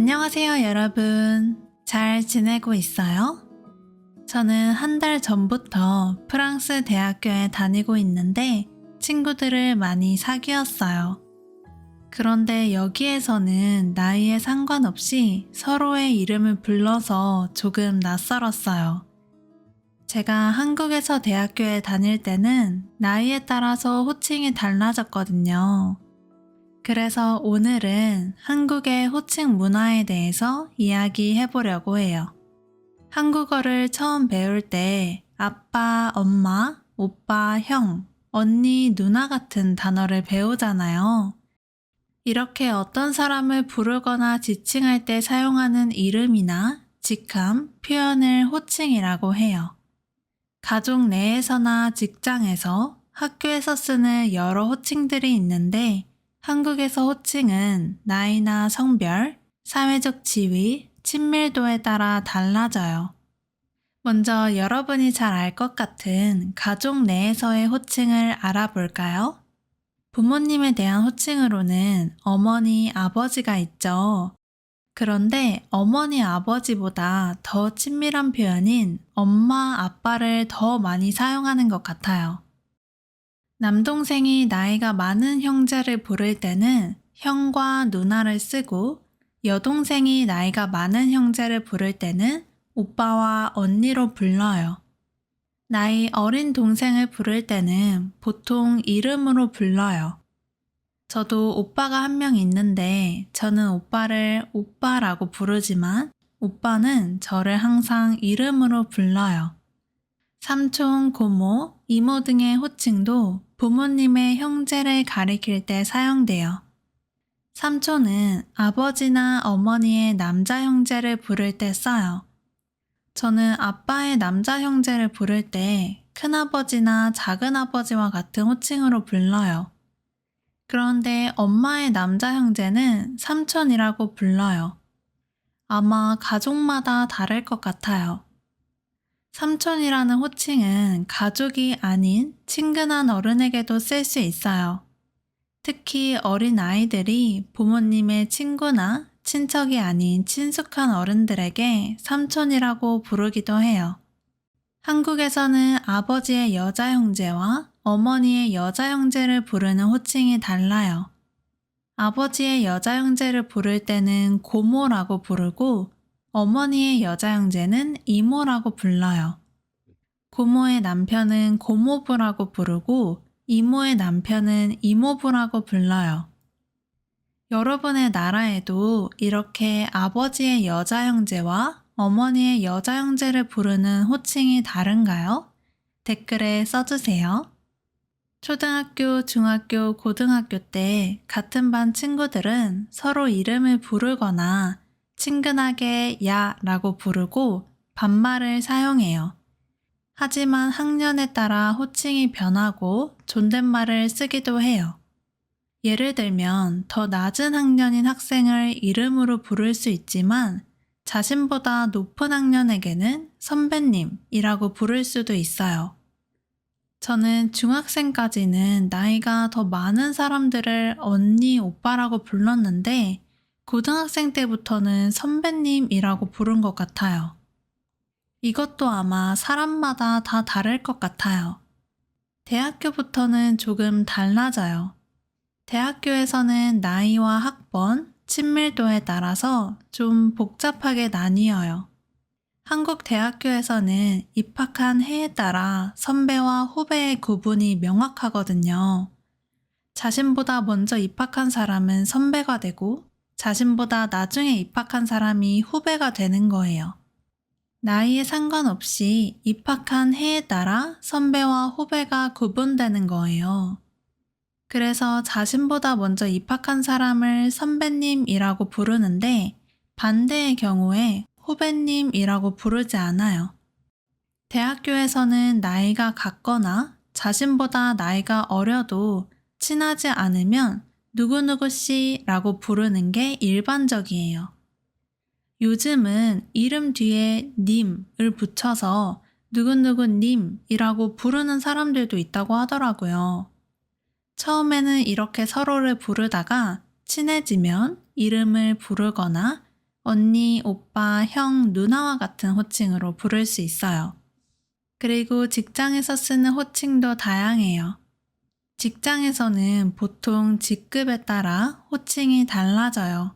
안녕하세요, 여러분. 잘 지내고 있어요? 저는 한 달 전부터 프랑스 대학교에 다니고 있는데 친구들을 많이 사귀었어요. 그런데 여기에서는 나이에 상관없이 서로의 이름을 불러서 조금 낯설었어요. 제가 한국에서 대학교에 다닐 때는 나이에 따라서 호칭이 달라졌거든요. 그래서 오늘은 한국의 호칭 문화에 대해서 이야기해 보려고 해요. 한국어를 처음 배울 때 아빠, 엄마, 오빠, 형, 언니, 누나 같은 단어를 배우잖아요. 이렇게 어떤 사람을 부르거나 지칭할 때 사용하는 이름이나 직함, 표현을 호칭이라고 해요. 가족 내에서나 직장에서, 학교에서 쓰는 여러 호칭들이 있는데 한국에서 호칭은 나이나 성별, 사회적 지위, 친밀도에 따라 달라져요. 먼저 여러분이 잘 알 것 같은 가족 내에서의 호칭을 알아볼까요? 부모님에 대한 호칭으로는 어머니, 아버지가 있죠. 그런데 어머니, 아버지보다 더 친밀한 표현인 엄마, 아빠를 더 많이 사용하는 것 같아요. 남동생이 나이가 많은 형제를 부를 때는 형과 누나를 쓰고, 여동생이 나이가 많은 형제를 부를 때는 오빠와 언니로 불러요. 나이 어린 동생을 부를 때는 보통 이름으로 불러요. 저도 오빠가 한 명 있는데 저는 오빠를 오빠라고 부르지만 오빠는 저를 항상 이름으로 불러요. 삼촌, 고모, 이모 등의 호칭도 부모님의 형제를 가리킬 때 사용돼요. 삼촌은 아버지나 어머니의 남자 형제를 부를 때 써요. 저는 아빠의 남자 형제를 부를 때 큰아버지나 작은아버지와 같은 호칭으로 불러요. 그런데 엄마의 남자 형제는 삼촌이라고 불러요. 아마 가족마다 다를 것 같아요. 삼촌이라는 호칭은 가족이 아닌 친근한 어른에게도 쓸 수 있어요. 특히 어린 아이들이 부모님의 친구나 친척이 아닌 친숙한 어른들에게 삼촌이라고 부르기도 해요. 한국에서는 아버지의 여자 형제와 어머니의 여자 형제를 부르는 호칭이 달라요. 아버지의 여자 형제를 부를 때는 고모라고 부르고 어머니의 여자 형제는 이모라고 불러요. 고모의 남편은 고모부라고 부르고 이모의 남편은 이모부라고 불러요. 여러분의 나라에도 이렇게 아버지의 여자 형제와 어머니의 여자 형제를 부르는 호칭이 다른가요? 댓글에 써주세요. 초등학교, 중학교, 고등학교 때 같은 반 친구들은 서로 이름을 부르거나 친근하게 야라고 부르고 반말을 사용해요. 하지만 학년에 따라 호칭이 변하고 존댓말을 쓰기도 해요. 예를 들면 더 낮은 학년인 학생을 이름으로 부를 수 있지만 자신보다 높은 학년에게는 선배님이라고 부를 수도 있어요. 저는 중학생까지는 나이가 더 많은 사람들을 언니, 오빠라고 불렀는데 고등학생 때부터는 선배님이라고 부른 것 같아요. 이것도 아마 사람마다 다 다를 것 같아요. 대학교부터는 조금 달라져요. 대학교에서는 나이와 학번, 친밀도에 따라서 좀 복잡하게 나뉘어요. 한국 대학교에서는 입학한 해에 따라 선배와 후배의 구분이 명확하거든요. 자신보다 먼저 입학한 사람은 선배가 되고 자신보다 나중에 입학한 사람이 후배가 되는 거예요. 나이에 상관없이 입학한 해에 따라 선배와 후배가 구분되는 거예요. 그래서 자신보다 먼저 입학한 사람을 선배님이라고 부르는데 반대의 경우에 후배님이라고 부르지 않아요. 대학교에서는 나이가 같거나 자신보다 나이가 어려도 친하지 않으면 누구누구 씨라고 부르는 게 일반적이에요. 요즘은 이름 뒤에 님을 붙여서 누구누구 님이라고 부르는 사람들도 있다고 하더라고요. 처음에는 이렇게 서로를 부르다가 친해지면 이름을 부르거나 언니, 오빠, 형, 누나와 같은 호칭으로 부를 수 있어요. 그리고 직장에서 쓰는 호칭도 다양해요. 직장에서는 보통 직급에 따라 호칭이 달라져요.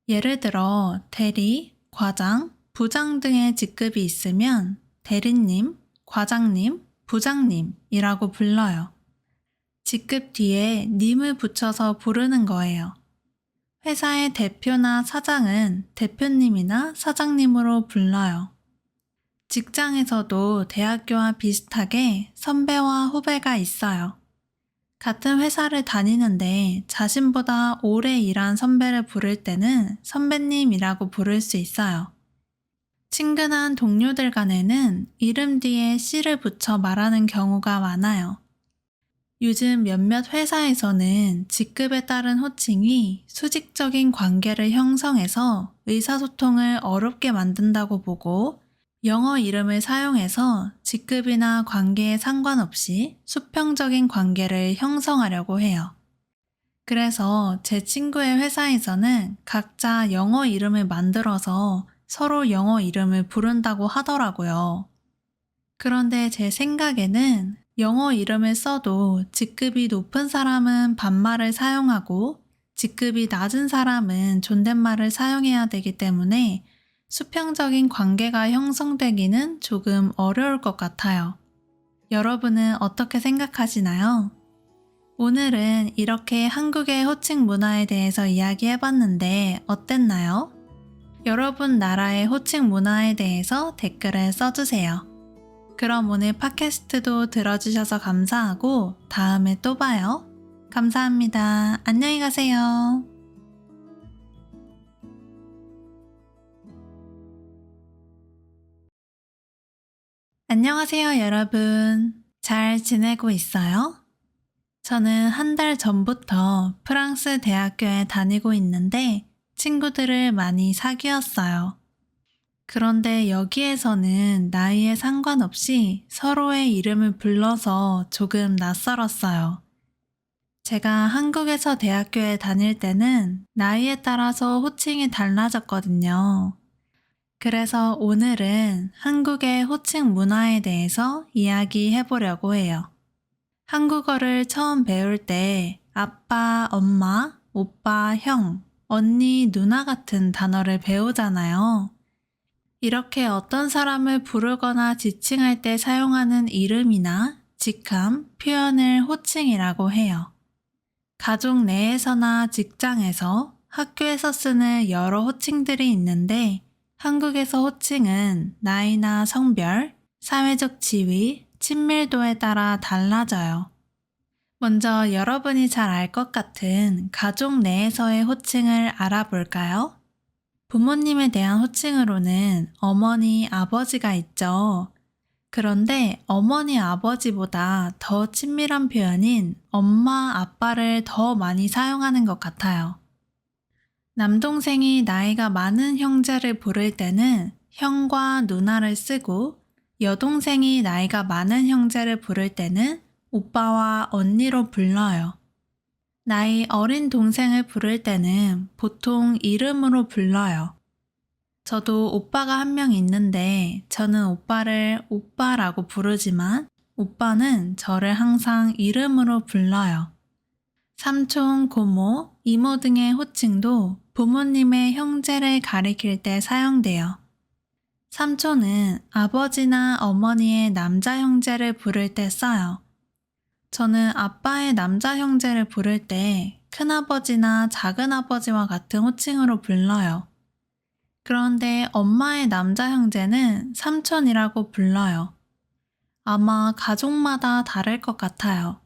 예를 들어 대리, 과장, 부장 등의 직급이 있으면 대리님, 과장님, 부장님이라고 불러요. 직급 뒤에 님을 붙여서 부르는 거예요. 회사의 대표나 사장은 대표님이나 사장님으로 불러요. 직장에서도 대학교와 비슷하게 선배와 후배가 있어요. 같은 회사를 다니는데 자신보다 오래 일한 선배를 부를 때는 선배님이라고 부를 수 있어요. 친근한 동료들 간에는 이름 뒤에 씨를 붙여 말하는 경우가 많아요. 요즘 몇몇 회사에서는 직급에 따른 호칭이 수직적인 관계를 형성해서 의사소통을 어렵게 만든다고 보고 영어 이름을 사용해서 직급이나 관계에 상관없이 수평적인 관계를 형성하려고 해요. 그래서 제 친구의 회사에서는 각자 영어 이름을 만들어서 서로 영어 이름을 부른다고 하더라고요. 그런데 제 생각에는 영어 이름을 써도 직급이 높은 사람은 반말을 사용하고 직급이 낮은 사람은 존댓말을 사용해야 되기 때문에 수평적인 관계가 형성되기는 조금 어려울 것 같아요. 여러분은 어떻게 생각하시나요? 오늘은 이렇게 한국의 호칭 문화에 대해서 이야기해봤는데 어땠나요? 여러분 나라의 호칭 문화에 대해서 댓글을 써주세요. 그럼 오늘 팟캐스트도 들어주셔서 감사하고 다음에 또 봐요. 감사합니다. 안녕히 가세요. 안녕하세요, 여러분. 잘 지내고 있어요? 저는 한 달 전부터 프랑스 대학교에 다니고 있는데 친구들을 많이 사귀었어요. 그런데 여기에서는 나이에 상관없이 서로의 이름을 불러서 조금 낯설었어요. 제가 한국에서 대학교에 다닐 때는 나이에 따라서 호칭이 달라졌거든요. 그래서 오늘은 한국의 호칭 문화에 대해서 이야기해 보려고 해요. 한국어를 처음 배울 때 아빠, 엄마, 오빠, 형, 언니, 누나 같은 단어를 배우잖아요. 이렇게 어떤 사람을 부르거나 지칭할 때 사용하는 이름이나 직함, 표현을 호칭이라고 해요. 가족 내에서나 직장에서, 학교에서 쓰는 여러 호칭들이 있는데 한국에서 호칭은 나이나 성별, 사회적 지위, 친밀도에 따라 달라져요. 먼저 여러분이 잘 알 것 같은 가족 내에서의 호칭을 알아볼까요? 부모님에 대한 호칭으로는 어머니, 아버지가 있죠. 그런데 어머니, 아버지보다 더 친밀한 표현인 엄마, 아빠를 더 많이 사용하는 것 같아요. 남동생이 나이가 많은 형제를 부를 때는 형과 누나를 쓰고 여동생이 나이가 많은 형제를 부를 때는 오빠와 언니로 불러요. 나이 어린 동생을 부를 때는 보통 이름으로 불러요. 저도 오빠가 한 명 있는데 저는 오빠를 오빠라고 부르지만 오빠는 저를 항상 이름으로 불러요. 삼촌, 고모, 이모 등의 호칭도 부모님의 형제를 가리킬 때 사용돼요. 삼촌은 아버지나 어머니의 남자 형제를 부를 때 써요. 저는 아빠의 남자 형제를 부를 때 큰아버지나 작은아버지와 같은 호칭으로 불러요. 그런데 엄마의 남자 형제는 삼촌이라고 불러요. 아마 가족마다 다를 것 같아요.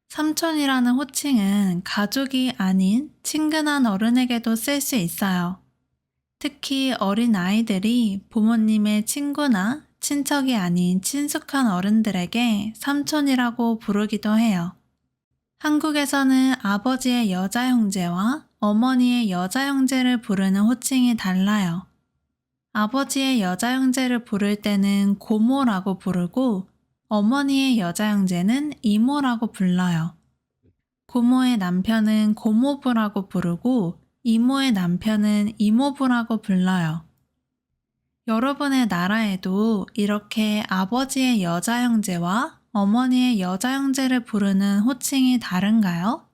삼촌이라는 호칭은 가족이 아닌 친근한 어른에게도 쓸 수 있어요. 특히 어린 아이들이 부모님의 친구나 친척이 아닌 친숙한 어른들에게 삼촌이라고 부르기도 해요. 한국에서는 아버지의 여자 형제와 어머니의 여자 형제를 부르는 호칭이 달라요. 아버지의 여자 형제를 부를 때는 고모라고 부르고 어머니의 여자 형제는 이모라고 불러요. 고모의 남편은 고모부라고 부르고 이모의 남편은 이모부라고 불러요. 여러분의 나라에도 이렇게 아버지의 여자 형제와 어머니의 여자 형제를 부르는 호칭이 다른가요?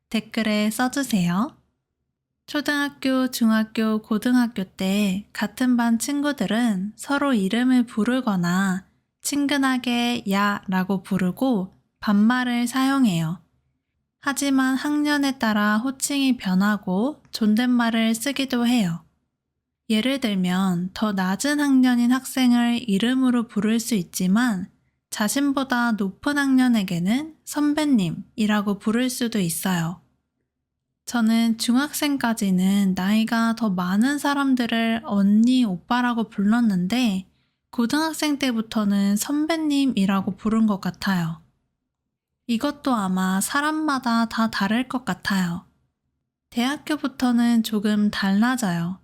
댓글에 써주세요. 초등학교, 중학교, 고등학교 때 같은 반 친구들은 서로 이름을 부르거나 친근하게 야 라고 부르고 반말을 사용해요. 하지만 학년에 따라 호칭이 변하고 존댓말을 쓰기도 해요. 예를 들면 더 낮은 학년인 학생을 이름으로 부를 수 있지만 자신보다 높은 학년에게는 선배님이라고 부를 수도 있어요. 저는 중학생까지는 나이가 더 많은 사람들을 언니, 오빠라고 불렀는데 고등학생 때부터는 선배님이라고 부른 것 같아요. 이것도 아마 사람마다 다 다를 것 같아요. 대학교부터는 조금 달라져요.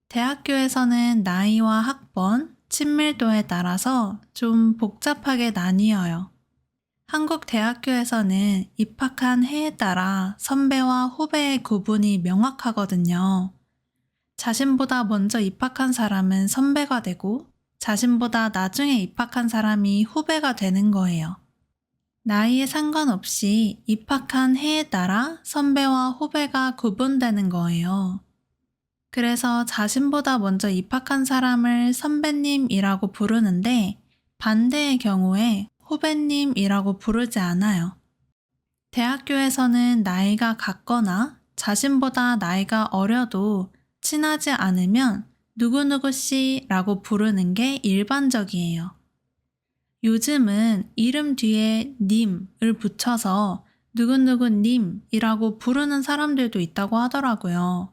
대학교에서는 나이와 학번, 친밀도에 따라서 좀 복잡하게 나뉘어요. 한국 대학교에서는 입학한 해에 따라 선배와 후배의 구분이 명확하거든요. 자신보다 먼저 입학한 사람은 선배가 되고 자신보다 나중에 입학한 사람이 후배가 되는 거예요. 나이에 상관없이 입학한 해에 따라 선배와 후배가 구분되는 거예요. 그래서 자신보다 먼저 입학한 사람을 선배님이라고 부르는데 반대의 경우에 후배님이라고 부르지 않아요. 대학교에서는 나이가 같거나 자신보다 나이가 어려도 친하지 않으면 누구누구 씨라고 부르는 게 일반적이에요. 요즘은 이름 뒤에 님을 붙여서 누구누구 님이라고 부르는 사람들도 있다고 하더라고요.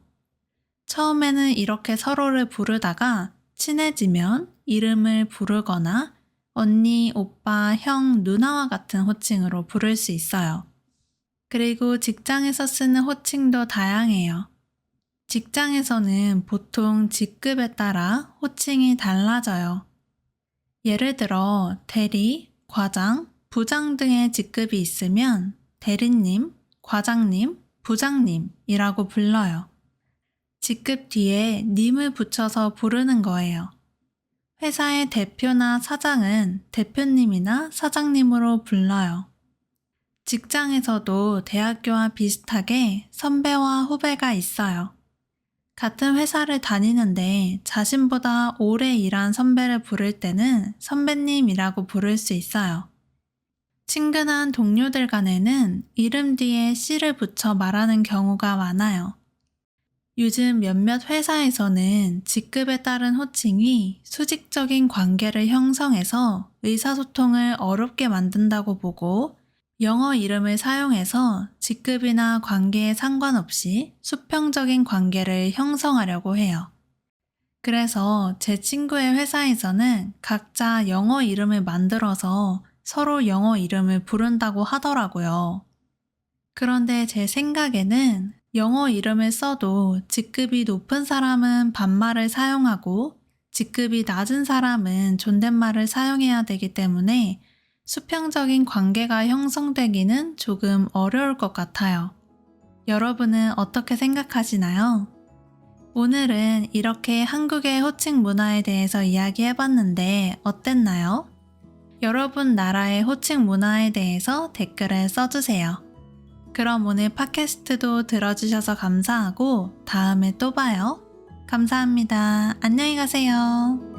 처음에는 이렇게 서로를 부르다가 친해지면 이름을 부르거나 언니, 오빠, 형, 누나와 같은 호칭으로 부를 수 있어요. 그리고 직장에서 쓰는 호칭도 다양해요. 직장에서는 보통 직급에 따라 호칭이 달라져요. 예를 들어 대리, 과장, 부장 등의 직급이 있으면 대리님, 과장님, 부장님이라고 불러요. 직급 뒤에 님을 붙여서 부르는 거예요. 회사의 대표나 사장은 대표님이나 사장님으로 불러요. 직장에서도 대학교와 비슷하게 선배와 후배가 있어요. 같은 회사를 다니는데 자신보다 오래 일한 선배를 부를 때는 선배님이라고 부를 수 있어요. 친근한 동료들 간에는 이름 뒤에 씨를 붙여 말하는 경우가 많아요. 요즘 몇몇 회사에서는 직급에 따른 호칭이 수직적인 관계를 형성해서 의사소통을 어렵게 만든다고 보고 영어 이름을 사용해서 직급이나 관계에 상관없이 수평적인 관계를 형성하려고 해요. 그래서 제 친구의 회사에서는 각자 영어 이름을 만들어서 서로 영어 이름을 부른다고 하더라고요. 그런데 제 생각에는 영어 이름을 써도 직급이 높은 사람은 반말을 사용하고 직급이 낮은 사람은 존댓말을 사용해야 되기 때문에 수평적인 관계가 형성되기는 조금 어려울 것 같아요. 여러분은 어떻게 생각하시나요? 오늘은 이렇게 한국의 호칭 문화에 대해서 이야기해봤는데 어땠나요? 여러분 나라의 호칭 문화에 대해서 댓글에 써주세요. 그럼 오늘 팟캐스트도 들어주셔서 감사하고 다음에 또 봐요. 감사합니다. 안녕히 가세요.